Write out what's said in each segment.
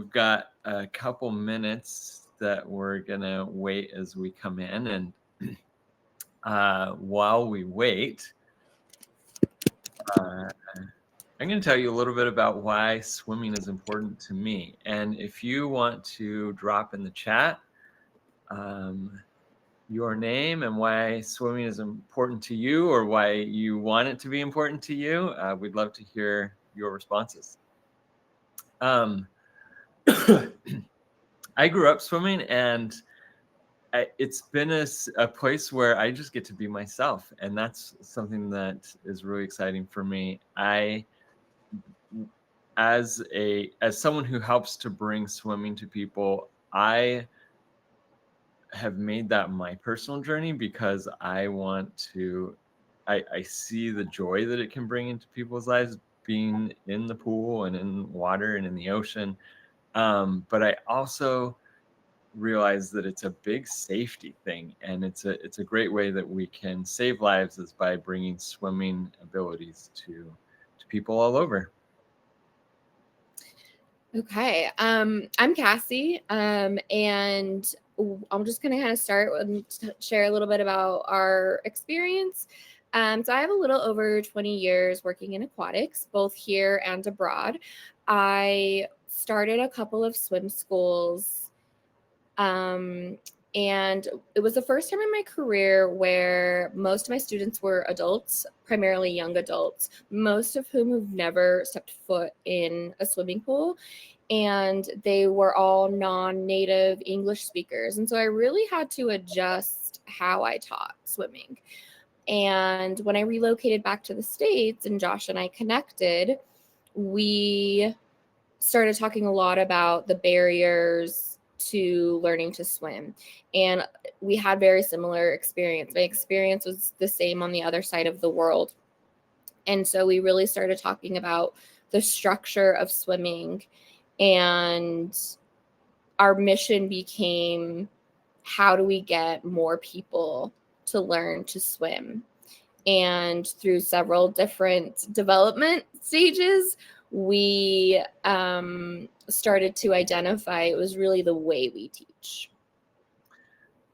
we've got a couple minutes that we're gonna wait as we come in, and while we wait, uh, I'm going to tell you a little bit about why swimming is important to me. And if you want to drop in the chat your name and why swimming is important to you, or why you want it to be important to you, we'd love to hear your responses. I grew up swimming, and it's been a place where I just get to be myself, and that's something that is really exciting for me. As someone who helps to bring swimming to people, I have made that my personal journey because I see the joy that it can bring into people's lives, being in the pool and in water and in the ocean. But I also realize that it's a big safety thing, and it's a great way that we can save lives, is by bringing swimming abilities to people all over. Okay. I'm Cassie, and I'm just going to kind of start and share a little bit about our experience. So I have a little over 20 years working in aquatics, both here and abroad. I started a couple of swim schools, and it was the first time in my career where most of my students were adults, primarily young adults, most of whom have never stepped foot in a swimming pool. And they were all non-native English speakers. And so I really had to adjust how I taught swimming. And when I relocated back to the States and Josh and I connected, we started talking a lot about the barriers to learning to swim. And we had very similar experience. My experience was the same on the other side of the world. And so we really started talking about the structure of swimming, and our mission became, how do we get more people to learn to swim? And through several different development stages, we started to identify it was really the way we teach.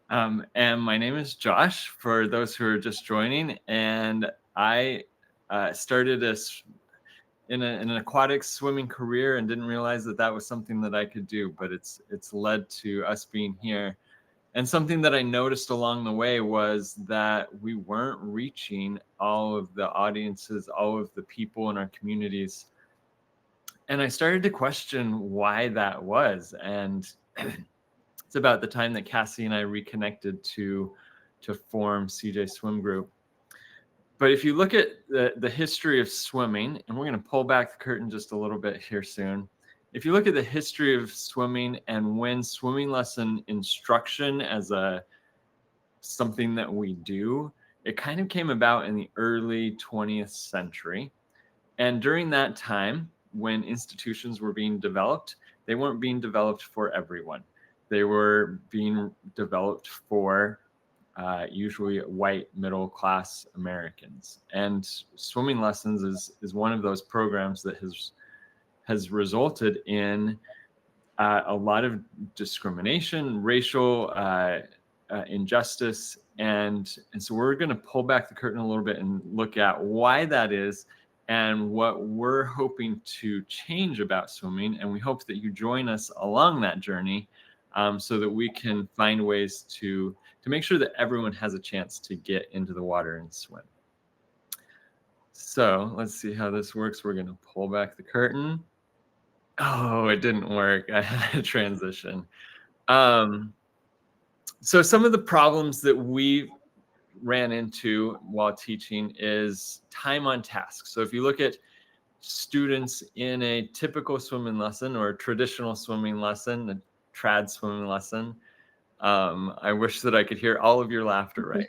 And my name is Josh, for those who are just joining, and I started in an aquatic swimming career and didn't realize that was something that I could do, but it's led to us being here. And something that I noticed along the way was that we weren't reaching all of the audiences, all of the people in our communities. And I started to question why that was. And it's about the time that Cassie and I reconnected to form CJ Swim Group. But if you look at the history of swimming, and we're going to pull back the curtain just a little bit here soon. If you look at the history of swimming and when swimming lesson instruction as something that we do, it kind of came about in the early 20th century. And during that time, when institutions were being developed, they weren't being developed for everyone. They were being developed for usually white middle-class Americans. And swimming lessons is one of those programs that has resulted in a lot of discrimination, racial injustice. And so we're going to pull back the curtain a little bit and look at why that is and what we're hoping to change about swimming. And we hope that you join us along that journey, so that we can find ways to make sure that everyone has a chance to get into the water and swim. So let's see how this works. We're going to pull back the curtain. Oh, it didn't work. I had a transition. So some of the problems that we ran into while teaching is time on task. So if you look at students in a typical swimming lesson or a traditional swimming lesson, a trad swimming lesson, I wish that I could hear all of your laughter right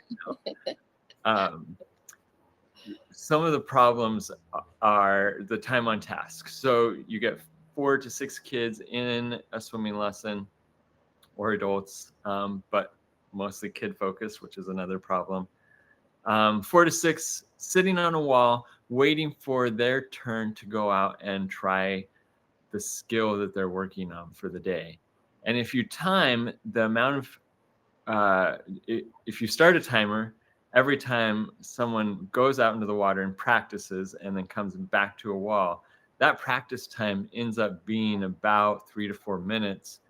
now. Some of the problems are the time on task. So you get 4 to 6 kids in a swimming lesson, or adults, but mostly kid focused, which is another problem. 4 to 6 sitting on a wall, waiting for their turn to go out and try the skill that they're working on for the day. And if you time the amount of, if you start a timer, every time someone goes out into the water and practices and then comes back to a wall, that practice time ends up being about 3 to 4 minutes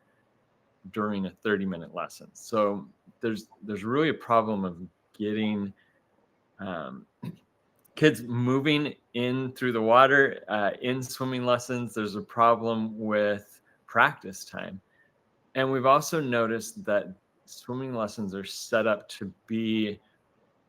during a 30-minute lesson. So there's really a problem of getting kids moving in through the water in swimming lessons. There's a problem with practice time. And we've also noticed that swimming lessons are set up to be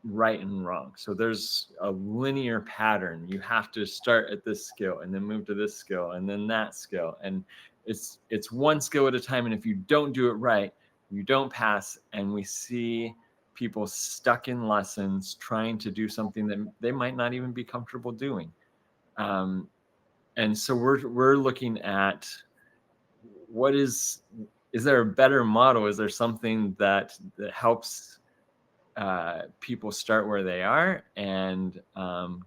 right and wrong. So there's a linear pattern. You have to start at this skill and then move to this skill and then that skill. And it's one skill at a time. And if you don't do it right, you don't pass. And we see people stuck in lessons trying to do something that they might not even be comfortable doing. And so we're looking at is there a better model? Is there something that helps people start where they are and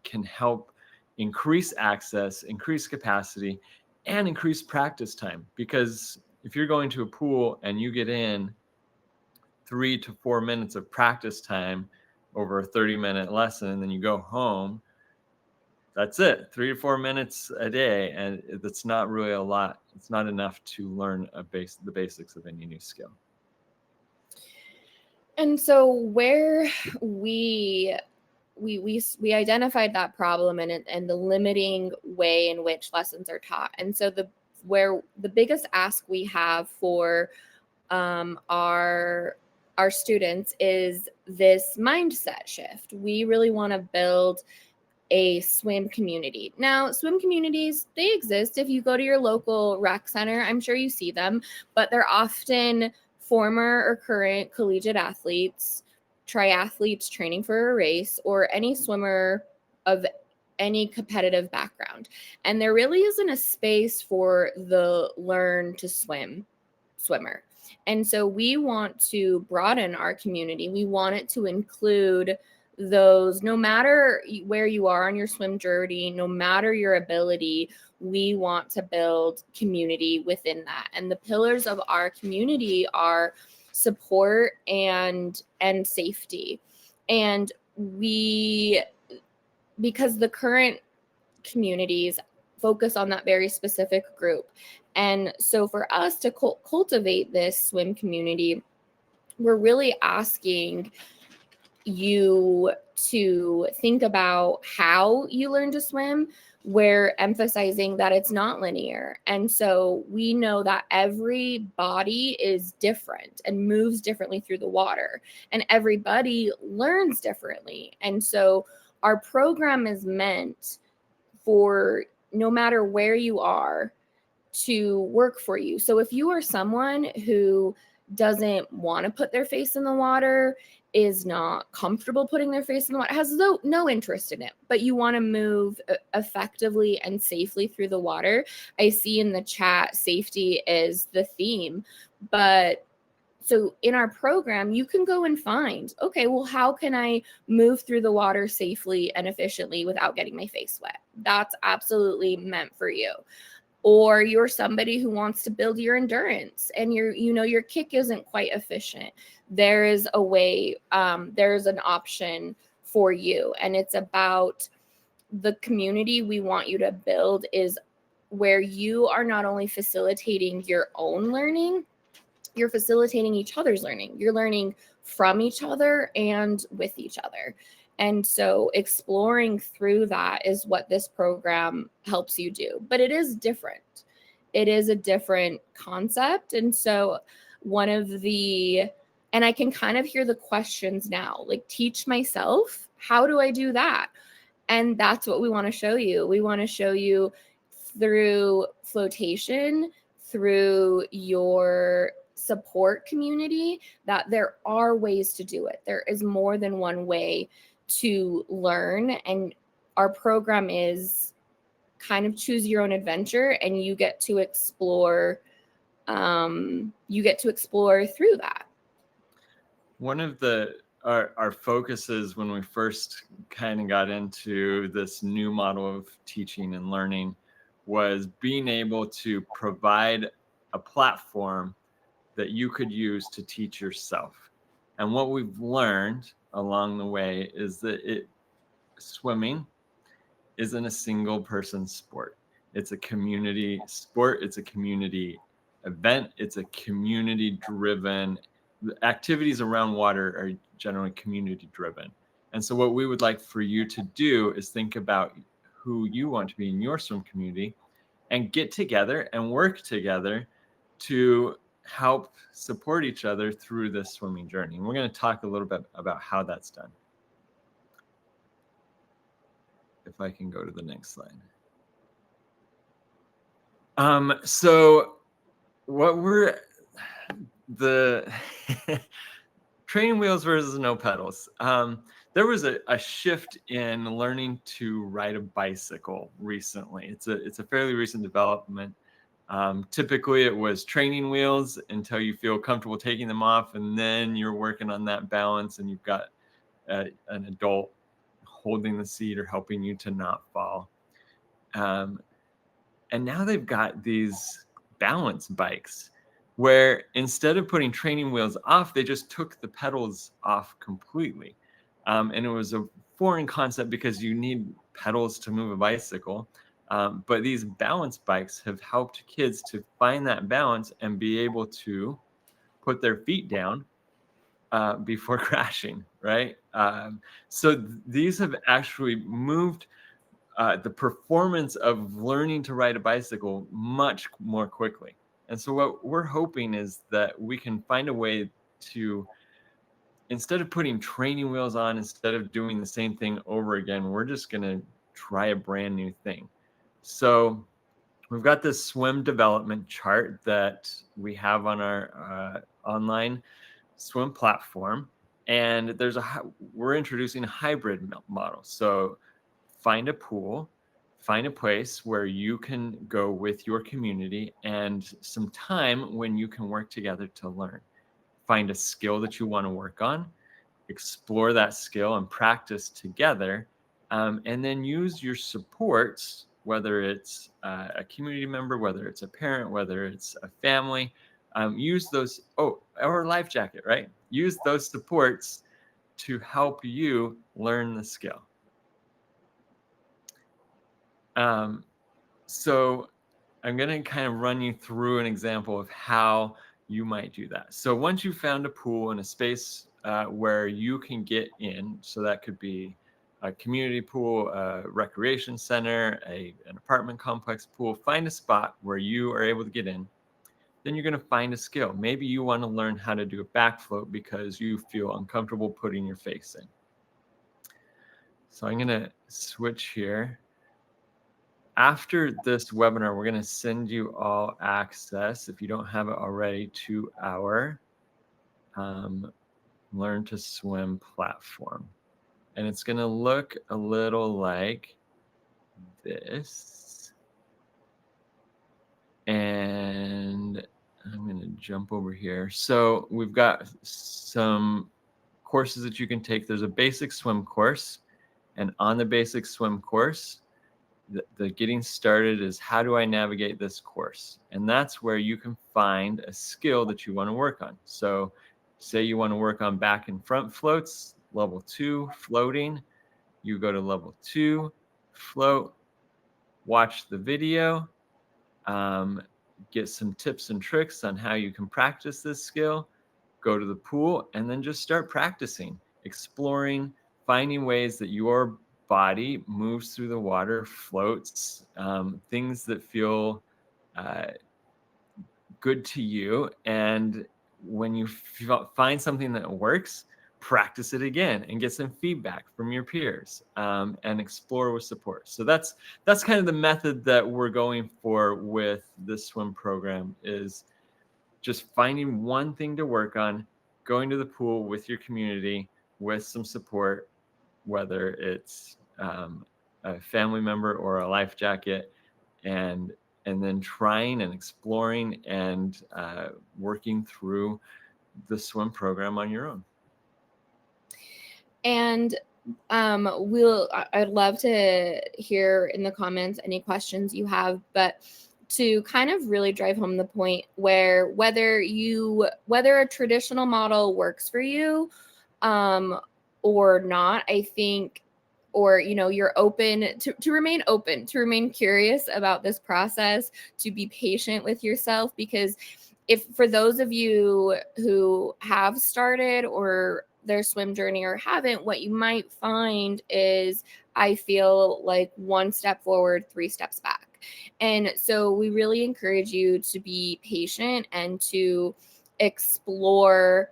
can help increase access, increase capacity, and increase practice time? Because if you're going to a pool and you get in 3 to 4 minutes of practice time over a 30-minute lesson, and then you go home, that's it, 3 to 4 minutes a day, and that's not really a lot. It's not enough to learn the basics of any new skill. And so where we identified that problem and the limiting way in which lessons are taught. And so the biggest ask we have for our students is this mindset shift. We really want to build a swim community. Now, swim communities, they exist. If you go to your local rec center, I'm sure you see them, but they're often former or current collegiate athletes, triathletes training for a race, or any swimmer of any competitive background. And there really isn't a space for the learn to swim swimmer. And so we want to broaden our community. We want it to include those, no matter where you are on your swim journey, no matter your ability, we want to build community within that. And the pillars of our community are support and safety. And because the current communities focus on that very specific group. And so for us to cultivate this swim community, we're really asking you to think about how you learn to swim. We're emphasizing that it's not linear. And so we know that every body is different and moves differently through the water, and everybody learns differently. And so our program is meant for no matter where you are to work for you. So if you are someone who doesn't want to put their face in the water, is not comfortable putting their face in the water, has no interest in it, but you want to move effectively and safely through the water. I see in the chat, safety is the theme. But so in our program, you can go and find, okay, well, how can I move through the water safely and efficiently without getting my face wet? That's absolutely meant for you. Or you're somebody who wants to build your endurance and your kick isn't quite efficient. There is a way, there's an option for you. And it's about the community we want you to build is where you are not only facilitating your own learning, you're facilitating each other's learning. You're learning from each other and with each other. And so exploring through that is what this program helps you do. But it is different. It is a different concept. And so and I can kind of hear the questions now, like, teach myself, how do I do that? And that's what we want to show you. We want to show you through flotation, through your support community, that there are ways to do it. There is more than one way to learn, and our program is kind of choose your own adventure, and you get to explore through that. One of our focuses when we first kind of got into this new model of teaching and learning was being able to provide a platform that you could use to teach yourself. And what we've learned along the way is that swimming isn't a single person sport. It's a community sport. It's a community event. It's a community driven. The activities around water are generally community driven. And so what we would like for you to do is think about who you want to be in your swim community and get together and work together to help support each other through this swimming journey. And we're going to talk a little bit about how that's done. If I can go to the next slide. So what the training wheels versus no pedals. There was a shift in learning to ride a bicycle recently. It's a fairly recent development. Typically it was training wheels until you feel comfortable taking them off, and then you're working on that balance, and you've got an adult holding the seat or helping you to not fall. And now they've got these balance bikes where instead of putting training wheels off, they just took the pedals off completely. And it was a foreign concept because you need pedals to move a bicycle. But these balance bikes have helped kids to find that balance and be able to put their feet down before crashing, right? So these have actually moved the performance of learning to ride a bicycle much more quickly. And so what we're hoping is that we can find a way to, instead of putting training wheels on, instead of doing the same thing over again, we're just going to try a brand new thing. So we've got this swim development chart that we have on our online swim platform. And we're introducing a hybrid model. So find a pool, find a place where you can go with your community, and some time when you can work together to learn. Find a skill that you want to work on, explore that skill and practice together, and then use your supports, whether it's a community member, whether it's a parent, whether it's a family, use those, or a life jacket, right? Use those supports to help you learn the skill. So I'm going to kind of run you through an example of how you might do that. So once you've found a pool and a space where you can get in, so that could be a community pool, a recreation center, an apartment complex pool, find a spot where you are able to get in. Then you're going to find a skill. Maybe you want to learn how to do a back float because you feel uncomfortable putting your face in. So I'm going to switch here. After this webinar, we're going to send you all access, if you don't have it already, to our Learn to Swim platform. And it's going to look a little like this. And I'm going to jump over here. So we've got some courses that you can take. There's a basic swim course. And on the basic swim course, the getting started is, how do I navigate this course? And that's where you can find a skill that you want to work on. So say you want to work on back and front floats, level 2 floating, you go to level 2 float, watch the video, get some tips and tricks on how you can practice this skill, go to the pool, and then just start practicing, exploring, finding ways that your body moves through the water, floats, things that feel good to you. And when you find something that works, practice it again and get some feedback from your peers, and explore with support. So that's kind of the method that we're going for with this swim program, is just finding one thing to work on, going to the pool with your community with some support, whether it's a family member or a life jacket, and then trying and exploring and working through the swim program on your own. And I'd love to hear in the comments any questions you have, but to kind of really drive home the point where whether a traditional model works for you or not, I think, or you're open to remain open, to remain curious about this process, to be patient with yourself, because if for those of you who have started or their swim journey or haven't, what you might find is I feel like one step forward, three steps back. And so we really encourage you to be patient and to explore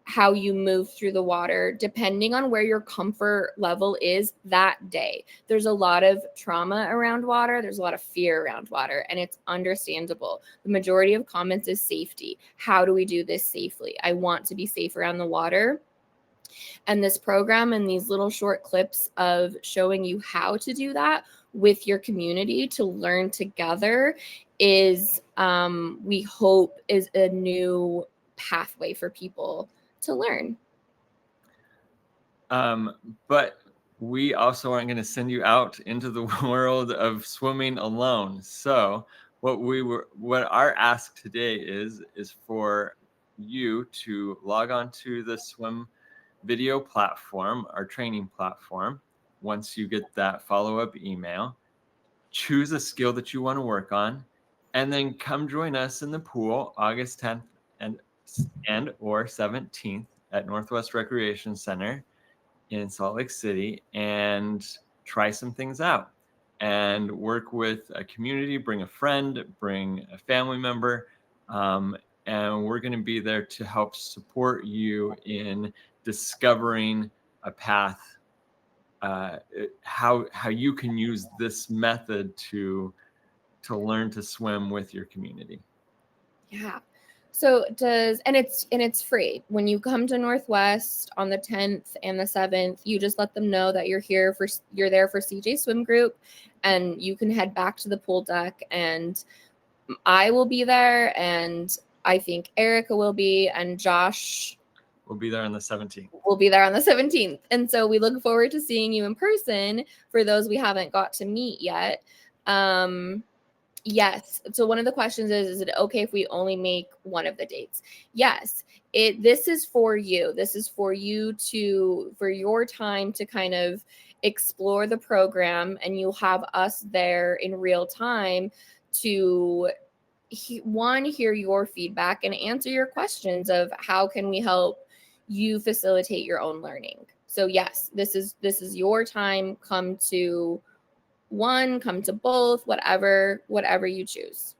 how you move through the water depending on where your comfort level is that day. There's a lot of trauma around water, there's a lot of fear around water, and it's understandable. The majority of comments is safety. How do we do this safely? I want to be safe around the water. And this program and these little short clips of showing you how to do that with your community to learn together is, we hope, is a new pathway for people to learn. But we also aren't going to send you out into the world of swimming alone. So what our ask today is for you to log on to the swim video platform, our training platform. Once you get that follow-up email, choose a skill that you want to work on, and then come join us in the pool August 10th and or 17th at Northwest Recreation Center in Salt Lake City, and try some things out and work with a community, bring a friend, bring a family member, and we're going to be there to help support you in discovering a path, how you can use this method to learn to swim with your community. Yeah. So it's free. When you come to Northwest on the 10th and the 7th, you just let them know that you're there for CJ Swim Group, and you can head back to the pool deck, and I will be there, and I think Erica will be, and Josh will be there on the 17th. We'll be there on the 17th. And so we look forward to seeing you in person for those we haven't got to meet yet. Yes. So one of the questions is it okay if we only make one of the dates? Yes. This is for you. This is for you for your time to kind of explore the program, and you'll have us there in real time to hear your feedback and answer your questions of how can we help you facilitate your own learning. So yes, this is your time. Come to one, come to both, whatever you choose.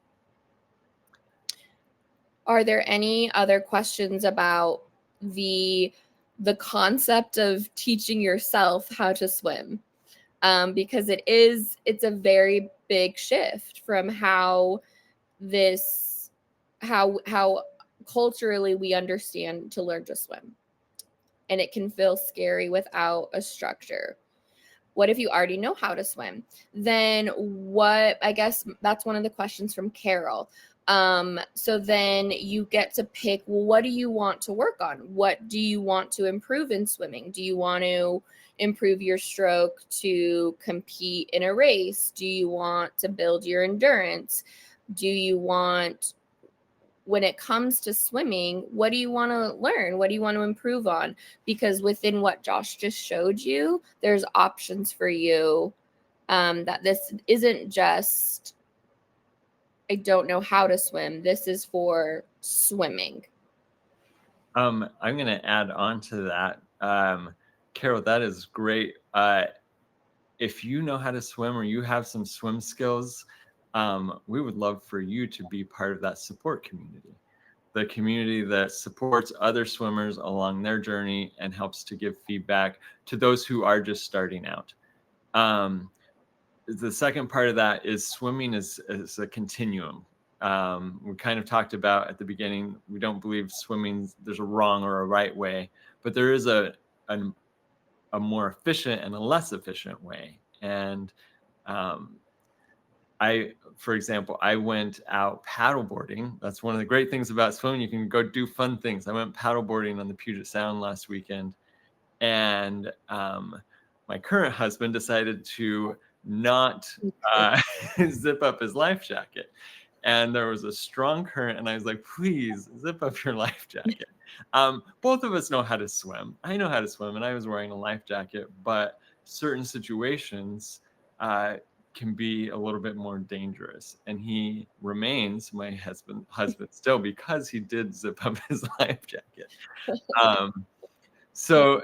Are there any other questions about the concept of teaching yourself how to swim? Because it's a very big shift from how culturally we understand to learn to swim. And it can feel scary without a structure. What if you already know how to swim? Then I guess that's one of the questions from Carol. So then you get to pick, well, what do you want to work on? What do you want to improve in swimming? Do you want to improve your stroke to compete in a race? Do you want to build your endurance? Do you want, when it comes to swimming, what do you want to learn? What do you want to improve on? Because within what Josh just showed you, there's options for you, that this isn't just, I don't know how to swim. This is for swimming. I'm going to add on to that. Carol, that is great. If you know how to swim or you have some swim skills, we would love for you to be part of that support community, the community that supports other swimmers along their journey and helps to give feedback to those who are just starting out. The second part of that is swimming is a continuum. We kind of talked about at the beginning, we don't believe swimming, there's a wrong or a right way, but there is a more efficient and a less efficient way. And for example, I went out paddleboarding. That's one of the great things about swimming. You can go do fun things. I went paddleboarding on the Puget Sound last weekend, and my current husband decided to not zip up his life jacket. And there was a strong current, and I was like, please zip up your life jacket. Both of us know how to swim. I know how to swim, and I was wearing a life jacket, but certain situations can be a little bit more dangerous. And he remains my husband still, because he did zip up his life jacket. So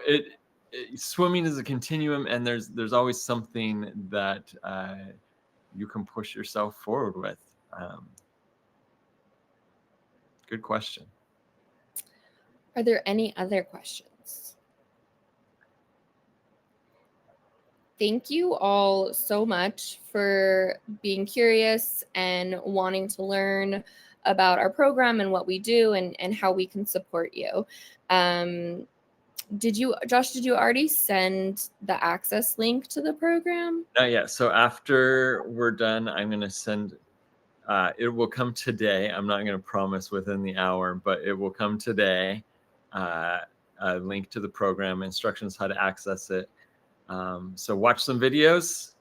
swimming is a continuum, and there's always something that you can push yourself forward with. Good question. Are there any other questions? Thank you all so much for being curious and wanting to learn about our program and what we do and how we can support you. Josh, did you already send the access link to the program? Not yet. So after we're done, I'm going to send, it will come today. I'm not going to promise within the hour, but it will come today. A link to the program, instructions how to access it. So watch some videos,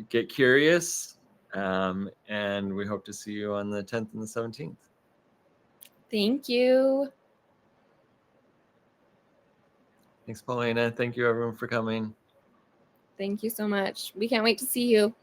get curious, and we hope to see you on the 10th and the 17th. Thank you. Thanks, Paulina. Thank you, everyone, for coming. Thank you so much. We can't wait to see you.